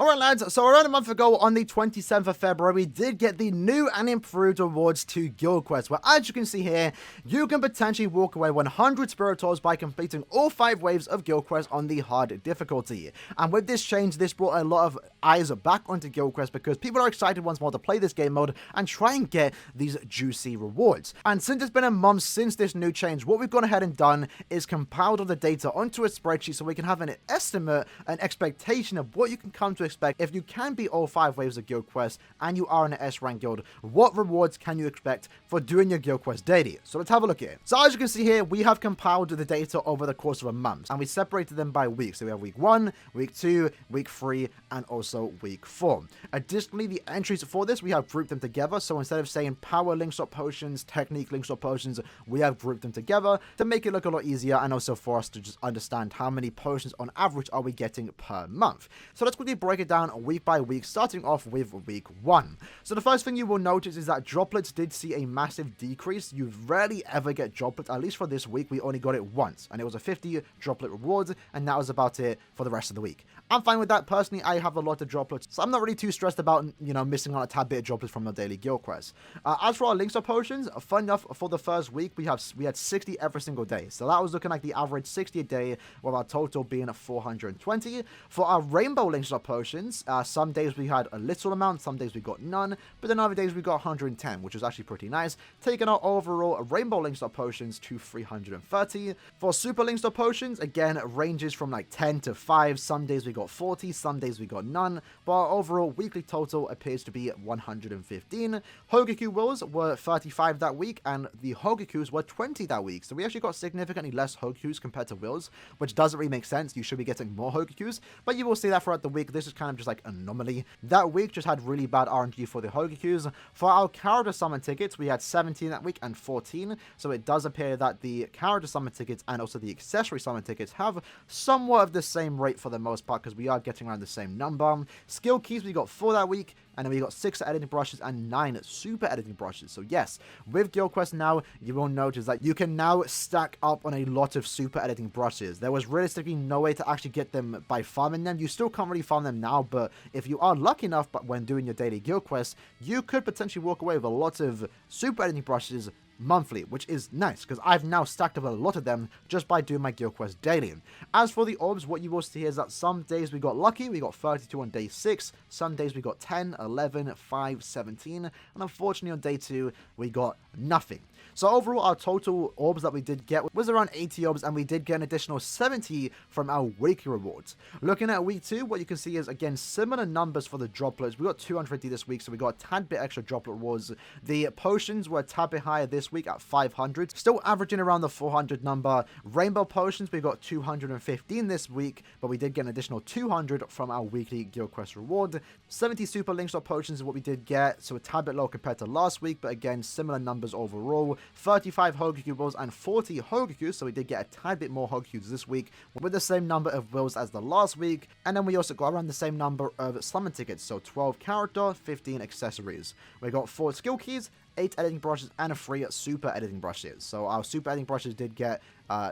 Alright lads, so around a month ago on the 27th of February, we did get the new and improved rewards to Guild Quest, where as you can see here, you can potentially walk away 100 Spirit Orbs by completing all 5 waves of Guild Quest on the hard difficulty. And with this change, this brought a lot of eyes back onto Guild Quest because people are excited once more to play this game mode and try and get these juicy rewards. And since it's been a month since this new change, what we've gone ahead and done is compiled all the data onto a spreadsheet so we can have an estimate, an expectation of what you can come to expect if you can beat all 5 waves of Guild Quest and you are in an S rank guild. What rewards can you expect for doing your Guild Quest daily? So let's have a look here. So as you can see here, we have compiled the data over the course of a month and we separated them by weeks. So we have week 1, week 2, week 3, and also week 4. Additionally, the entries for this, we have grouped them together. So instead of saying power links or potions, technique links or potions, we have grouped them together to make it look a lot easier and also for us to just understand how many potions on average are we getting per month. So let's quickly break it down week by week, starting off with week 1. So the first thing you will notice is that droplets did see a massive decrease. You rarely ever get droplets, at least for this week. We only got it once, and it was a 50 droplet reward, and that was about it for the rest of the week. I'm fine with that. Personally, I have a lot of droplets, so I'm not really too stressed about, missing on a tad bit of droplets from the daily guild quest. As for our links or potions, fun enough, for the first week, we had 60 every single day. So that was looking like the average 60 a day, with our total being 420. For our rainbow links or potions, some days we had a little amount, some days we got none, but then other days we got 110, which was actually pretty nice, taking our overall rainbow links or potions to 330. For super links or potions, again, ranges from like 10 to 5. Some days we got 40, some days we got none, but our overall weekly total appears to be 115. Hogaku wills were 35 that week, and the Hogakus were 20 that week, so we actually got significantly less Hogakus compared to wills, which doesn't really make sense. You should be getting more Hogakus, but you will see that throughout the week. This is kind of just like an anomaly. That week just had really bad RNG for the Hogakus. For our character summon tickets, we had 17 that week and 14, so it does appear that the character summon tickets and also the accessory summon tickets have somewhat of the same rate for the most part, because we are getting around the same number. Skill keys, we got 4 that week, and then we got 6 editing brushes and 9 super editing brushes. So yes, with Guild Quest now, you will notice that you can now stack up on a lot of super editing brushes. There was realistically no way to actually get them by farming them. You still can't really farm them now, but if you are lucky enough, but when doing your daily Guild Quest, you could potentially walk away with a lot of super editing brushes monthly, which is nice because I've now stacked up a lot of them just by doing my Guild Quest daily. As for the orbs, what you will see is that some days we got lucky, we got 32 on day 6, some days we got 10, 11, 5, 17, and unfortunately on day 2 we got nothing. So overall, our total orbs that we did get was around 80 orbs, and we did get an additional 70 from our weekly rewards. Looking at week 2, what you can see is, again, similar numbers for the droplets. We got 250 this week, so we got a tad bit extra droplet rewards. The potions were a tad bit higher this week at 500, still averaging around the 400 number. Rainbow potions, we got 215 this week, but we did get an additional 200 from our weekly Guild Quest reward. 70 super links or potions is what we did get, so a tad bit low compared to last week, but again, similar numbers overall. 35 Hogaku wills and 40 Hogakus, so we did get a tad bit more Hogakus this week with the same number of wills as the last week. And then we also got around the same number of summon tickets, so 12 character, 15 accessories. We got 4 skill keys, 8 editing brushes, and 3 super editing brushes. So our super editing brushes did get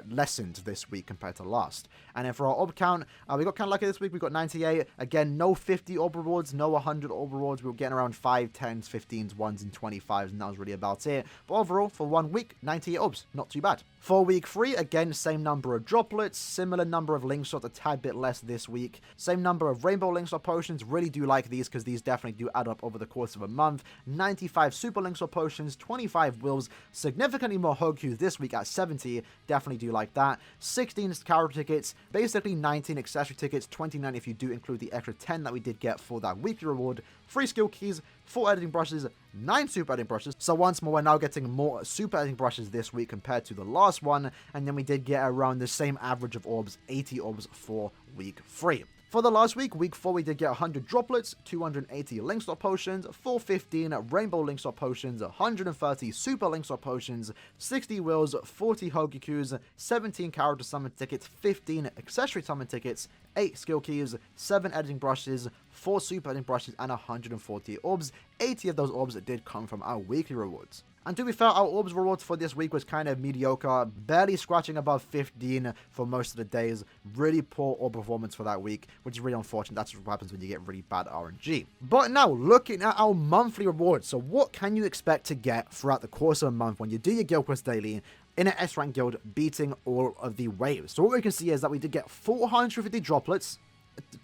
lessened this week compared to last. And then for our orb count, we got kind of lucky this week. We got 98. Again, no 50 orb rewards, no 100 orb rewards. We were getting around 5, 10s, 15s, 1s, and 25s, and that was really about it. But overall, for 1 week, 98 orbs. Not too bad. For week 3, again, same number of droplets, similar number of links, sort of a tad bit less this week. Same number of rainbow links or potions. Really do like these because these definitely do add up over the course of a month. 95 super links or potions, 25 wills, significantly more Hogakus this week at 70. Definitely do like that. 16 character tickets, basically 19 accessory tickets, 29 if you do include the extra 10 that we did get for that weekly reward. 3 skill keys, 4 editing brushes, 9 super editing brushes. So once more, we're now getting more super editing brushes this week compared to the last one. And then we did get around the same average of orbs, 80 orbs for week 3. For the last week, week 4, we did get 100 droplets, 280 links or potions, 415 rainbow links or potions, 130 super links or potions, 60 wills, 40 Hogakus, 17 character summon tickets, 15 accessory summon tickets, 8 skill keys, 7 editing brushes, 4 super editing brushes, and 140 orbs. 80 of those orbs did come from our weekly rewards. And to be fair, our orbs rewards for this week was kind of mediocre, barely scratching above 15 for most of the days. Really poor orb performance for that week, which is really unfortunate. That's what happens when you get really bad RNG. But now, looking at our monthly rewards. So what can you expect to get throughout the course of a month when you do your guild quest daily in an S-rank guild, beating all of the waves? So what we can see is that we did get 450 droplets.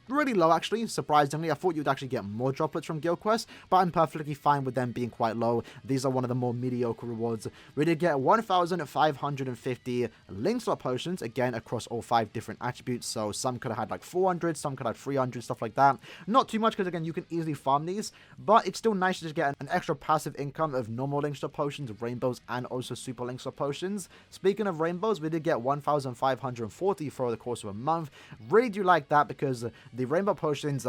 Really low, actually, surprisingly. I thought you'd actually get more droplets from guild quests, but I'm perfectly fine with them being quite low. These are one of the more mediocre rewards. We did get 1,550 link slot potions, again, across all 5 different attributes. So some could have had like 400, some could have 300, stuff like that. Not too much, because again, you can easily farm these, but it's still nice to just get an extra passive income of normal link slot potions, rainbows, and also super link slot potions. Speaking of rainbows, we did get 1,540 for the course of a month. Really do like that, because the rainbow potions,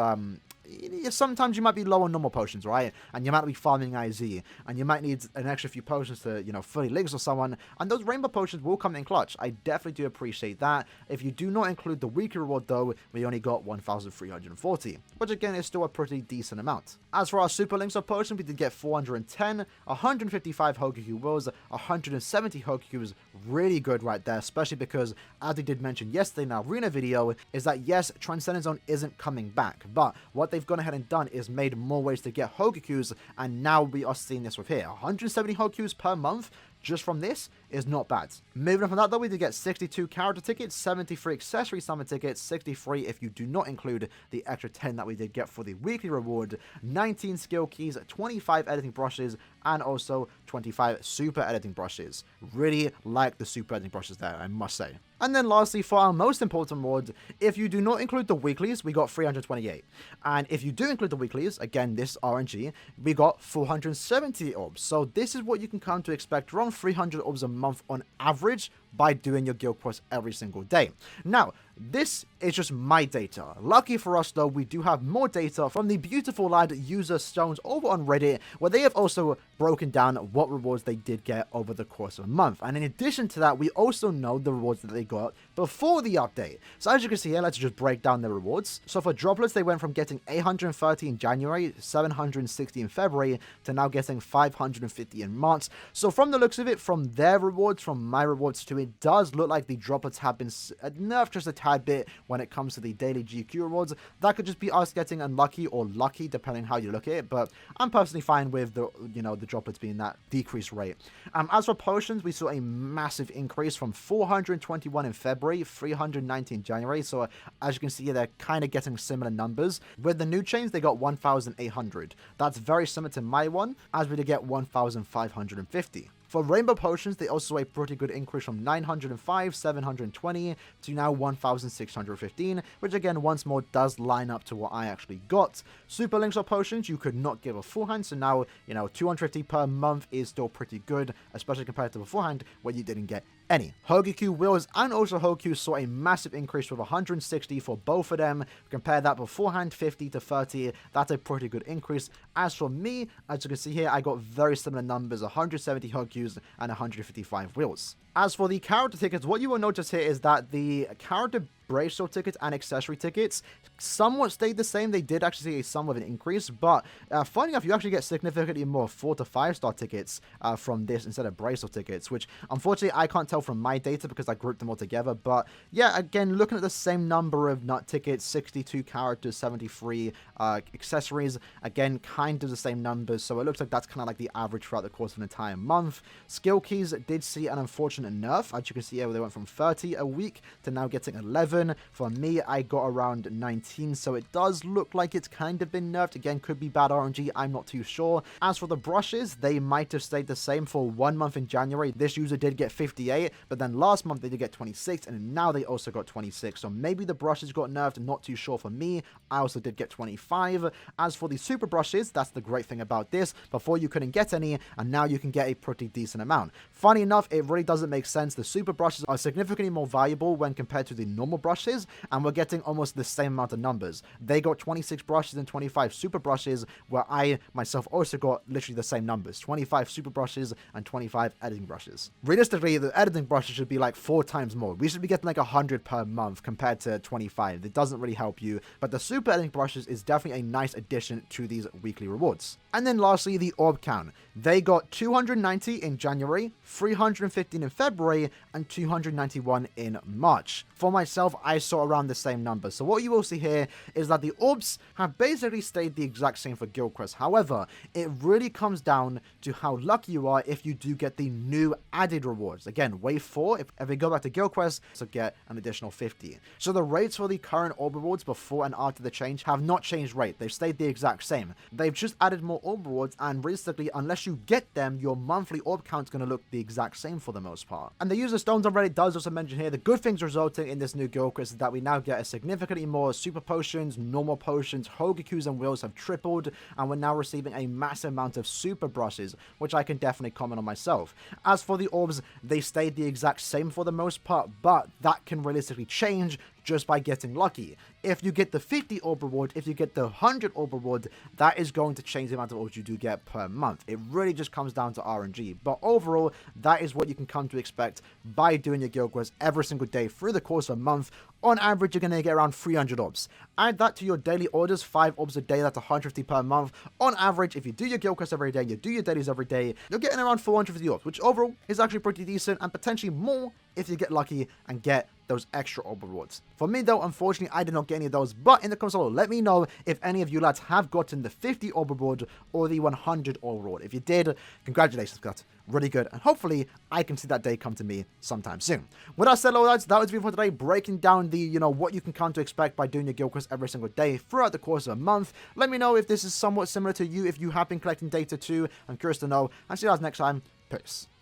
sometimes you might be low on normal potions, right? And you might be farming IZ, and you might need an extra few potions to, fully links or someone, and those rainbow potions will come in clutch. I definitely do appreciate that. If you do not include the weekly reward, though, we only got 1,340, which again is still a pretty decent amount. As for our super links of potions, we did get 410, 155 Hogaku Wills, 170 Hogakus, really good right there, especially because, as we did mention yesterday in our arena video, is that yes, Transcendent Zone isn't coming back, but what they've gone ahead and done is made more ways to get Hogakus, and now we are seeing this with here. 170 Hogakus per month just from this is not bad. Moving on from that, though, we did get 62 character tickets, 73 accessory summon tickets, 63 if you do not include the extra 10 that we did get for the weekly reward, 19 skill keys, 25 editing brushes, and also 25 super editing brushes. Really like the super editing brushes there, I must say. And then lastly, for our most important reward, if you do not include the weeklies, we got 328. And if you do include the weeklies, again, this RNG, we got 470 orbs. So this is what you can come to expect, around 300 orbs a month on average, by doing your guild quest every single day. Now, this is just my data. Lucky for us, though, we do have more data from the beautiful lad user Stones over on Reddit, where they have also broken down what rewards they did get over the course of a month. And in addition to that, we also know the rewards that they got before the update. So as you can see here, let's just break down the rewards. So for droplets, they went from getting 830 in January, 760 in February, to now getting 550 in March. So from the looks of it, from their rewards, from my rewards to it does look like the droplets have been nerfed just a tad bit when it comes to the daily GQ rewards. That could just be us getting unlucky or lucky, depending how you look at it, but I'm personally fine with the the droplets being that decreased rate. As for potions, we saw a massive increase from 421 in February, 390 in January. So as you can see, they're kind of getting similar numbers. With the new change, they got 1,800. That's very similar to my one, as we did get 1,550. For rainbow potions, they also saw a pretty good increase from 905, 720 to now 1,615, which again, once more, does line up to what I actually got. Super links or potions, you could not give a full hand, so now, 250 per month is still pretty good, especially compared to beforehand, where you didn't get any. Hogaku Wills and also Hogaku saw a massive increase with 160 for both of them. Compare that beforehand, 50 to 30, that's a pretty good increase. As for me, as you can see here, I got very similar numbers, 170 Hogakus and 155 Wills. As for the character tickets, what you will notice here is that the character bracelet tickets and accessory tickets somewhat stayed the same. They did actually see a somewhat of an increase, but funny enough, you actually get significantly more 4 to 5 star tickets from this instead of bracelet tickets, which unfortunately I can't tell from my data because I grouped them all together. But yeah, again, looking at the same number of nut tickets, 62 characters, 73 accessories, again, kind of the same numbers, so it looks like that's kind of like the average throughout the course of an entire month. Skill keys did see an unfortunate nerf. As you can see here, they went from 30 a week to now getting 11. For me, I got around 19, so it does look like it's kind of been nerfed. Again, could be bad RNG, I'm not too sure. As for the brushes, they might have stayed the same for 1 month in January. This user did get 58, but then last month they did get 26, and now they also got 26. So maybe the brushes got nerfed, not too sure for me. I also did get 25. As for the super brushes, that's the great thing about this. Before you couldn't get any, and now you can get a pretty decent amount. Funny enough, it really doesn't makes sense. The super brushes are significantly more valuable when compared to the normal brushes, and we're getting almost the same amount of numbers. They got 26 brushes and 25 super brushes, where I myself also got literally the same numbers, 25 super brushes and 25 editing brushes. Realistically, the editing brushes should be like 4 times more. We should be getting like 100 per month compared to 25. It doesn't really help you, but the super editing brushes is definitely a nice addition to these weekly rewards. And then lastly, the orb count. They got 290 in January, 315 in February, and 291 in March. For myself, I saw around the same number. So what you will see here is that the orbs have basically stayed the exact same for Guild Quest. However, it really comes down to how lucky you are if you do get the new added rewards. Again, wave 4, if we go back to Guild Quest, so get an additional 50. So the rates for the current orb rewards before and after the change have not changed rate. They've stayed the exact same. They've just added more orb rewards, and realistically, unless you get them, your monthly orb count is going to look the exact same for the most part. And the user stones on Reddit does also mention here the good things resulting in this new Guild Quest is that we now get a significantly more super potions, normal potions, Hogakus and wheels have tripled, and we're now receiving a massive amount of super brushes, which I can definitely comment on myself. As for the orbs, they stayed the exact same for the most part, but that can realistically change just by getting lucky. If you get the 50 orb reward, if you get the 100 orb reward, that is going to change the amount of orbs you do get per month. It really just comes down to RNG. But overall, that is what you can come to expect by doing your Guild Quest every single day through the course of a month. On average, you're going to get around 300 orbs. Add that to your daily orders, 5 orbs a day, that's 150 per month. On average, if you do your Guild Quest every day, you do your dailies every day, you're getting around 450 orbs, which overall is actually pretty decent, and potentially more if you get lucky and get those extra orb rewards. For me though, unfortunately, I did not get any of those, but in the comments below, let me know if any of you lads have gotten the 50 orb reward or the 100 orb reward. If you did, congratulations, that's really good, and hopefully I can see that day come to me sometime soon. With that said, lads, that was the video for today, breaking down the, what you can come to expect by doing your Guild Quest every single day throughout the course of a month. Let me know if this is somewhat similar to you, if you have been collecting data too. I'm curious to know, and see you guys next time. Peace.